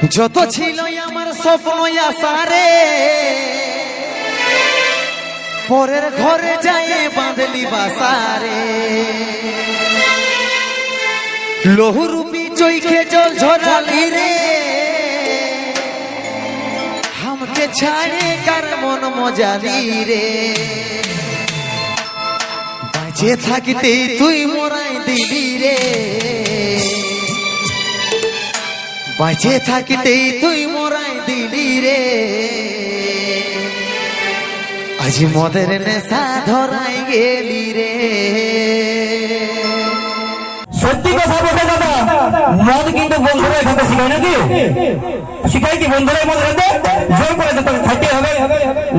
যত ছিল আমার স্বপ্ন আশারে পরের ঘরে যায় বাঁধলি বাসারে লহুরূপী চৈখে জল ঝরালি রে हमके ছাড়ে কার মন মজালি রে বাঁচে থাকতে তুই মোরাই দিলি রে বাঁচে থাকতে তুই মোরাই দিলি রে আজ মদের নেশা ধরাই গেলি রে সত্যি কথা বলে দাদা মদ কিন্তু বন্ধুরা খেতে শিখায় নাকি শিখাই কি বন্ধুরাই মদ খেতে জোর করে তো তোকে খাইতে হবে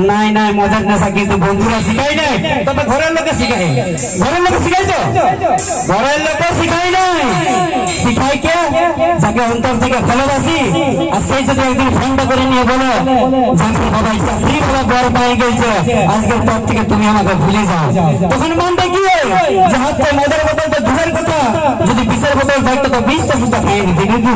নাই নাই মজার নেশা কিন্তু বন্ধুরা শিখাই নাই তবে ঘরের লোকে শিখাই ঘরের লোকে শিখাইছো ঘরের লোকে শিখাই নাই শিখাই কে যাকে অন্তর থেকে ভালোবাসি আর সেই যদি একদিন ফোনটা করে নিয়ে বলো জানতে বাবা চাকরি বাবা বর পাই গেছে আজকের পর থেকে তুমি আমাকে ভুলে যাও তখন মনটা কি হয় যে হাতে মদের বোতল তো দূরের কথা যদি বিষের বোতল থাকতো তো 20টা সুদ্ধা খেয়ে নিতে নাকি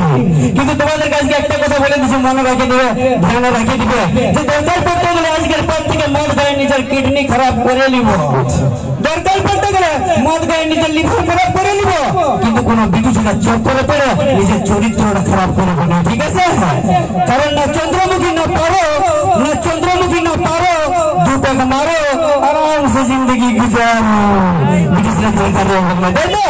কিন্তু তোমাদের কাছে একটা কথা বলে দিচ্ছি মনে রেখে দিবে ধ্যানে রেখে দিবে যে দরকার পড়তে গেলে আজকের পর থেকে মদ খাই নিজের কিডনি খারাপ করে নিব দরকার পড়তে গেলে মদ খাই নিজের লিভার খারাপ করে নিব কিন্তু কোনো বিটুছিলা চোখ করে পড়ে নিজের চরিত্রটা খারাপ করবো না ঠিক আছে কারণ না চন্দ্রমুখী না পারো না চন্দ্রমুখী না পারো দুটাকে মারো আরাম से जिंदगी गुजारो বিটুছিলা দরকার হবে না তাই না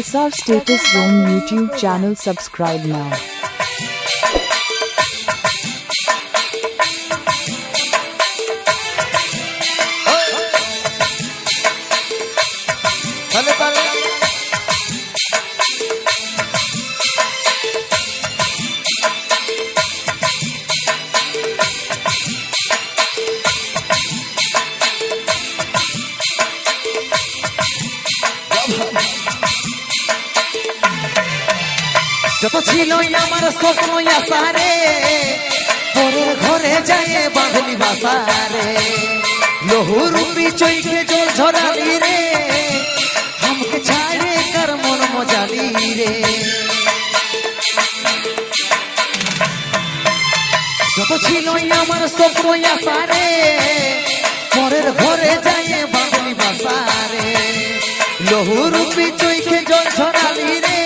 SR Status Zone YouTube channel subscribe now. যত ছিল আমার স্বপ্ন আশারে পরের ঘরে যায় বাঁধলি বাসারে লহুরূপী চৈখে জল ঝরালি রে हमके ছাড়ে কার মন মজালি রে যত ছিল আমার স্বপ্ন আশারে পরের ঘরে যায় বাঁধলি বাসারে লহুরূপী চৈখে জল ঝরালি রে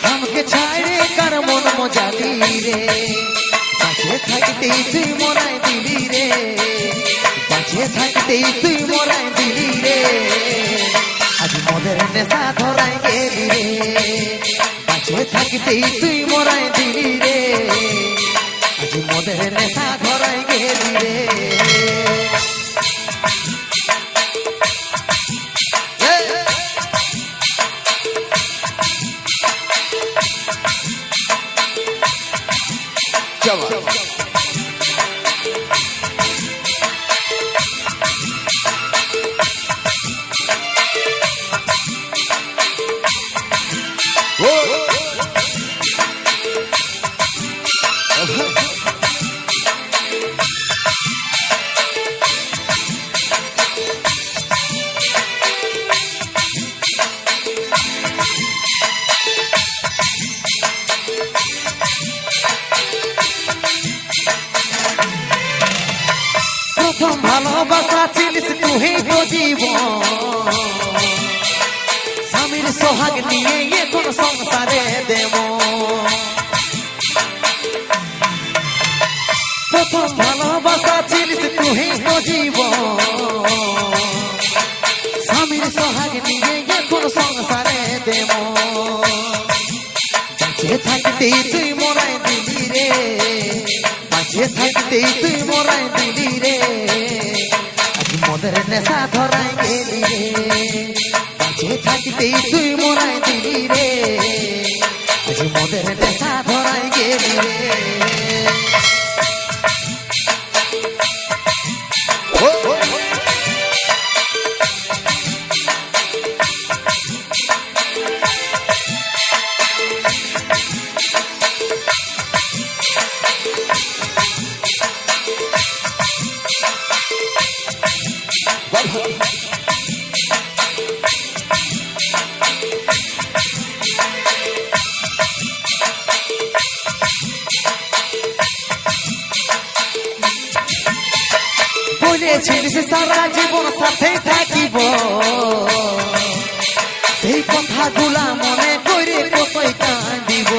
हमके ছাড়ে কার মন মজালি রে বাঁচে থাকতেই তুই মোরাই দিলি রে বাঁচে থাকতেই তুই মোরাই দিলি রে আজ মদের নেশা ধরাই গেলি রে বাঁচে থাকতেই তুই মোরাই দিলি রে আজ মদের নেশা ধরাই গেলি রে প্রথম ভালোবাসা ছিলিস তুই তো জীবন স্বামীর সোহাগ নিয়ে এখন সংসারে দেব প্রথম ভালোবাসা ছিলিস তুই তো জীবন স্বামীর সোহাগ নিয়ে এখন সংসারে দেব বাঁচে থাকতে তুই মোরাই দিলি রে বাঁচে থাকতে তুই মোরাই দিলি রে আজ মদের নেশা ধরাই গেলি রে বাঁচে থাকতে তুই মোরাই দিলি রে আজ মদের নেশা ধরাই গেলি রে জিনিস সারা জীবন সাথে থাকিব সেই কথাগুলা মনে করে কতই কাঁদিব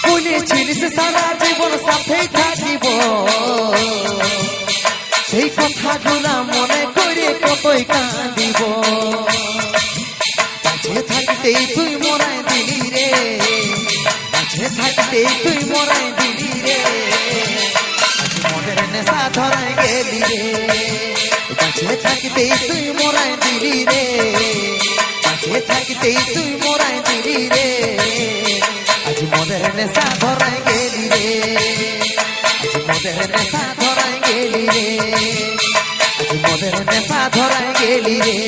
বলেছিলিস সারা জীবন সাথে থাকিব সেই কথাগুলা মনে করে কতই কাঁদিব কাছে থাকতেই তুই মরাই দিলি রে কাছে থাকতেই তুই মরাই দিলি রে আজ মনের নেশা ধরাই গেলি রে কাছে থাকতেই তুই মরাই দিলি রে কাছে থাকতেই তুই মরাই দিলি রে আজ মনের নেশা ধরাই গেলি রে আজ মনের নেশা ধরাই গেলি রে আজ মনের নেশা ধরাই গেলি রে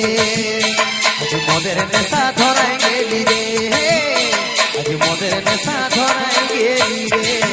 আজ মদের নেশা ধরাই গেলি রে আজ মদের নেশা ধরাই গেলি রে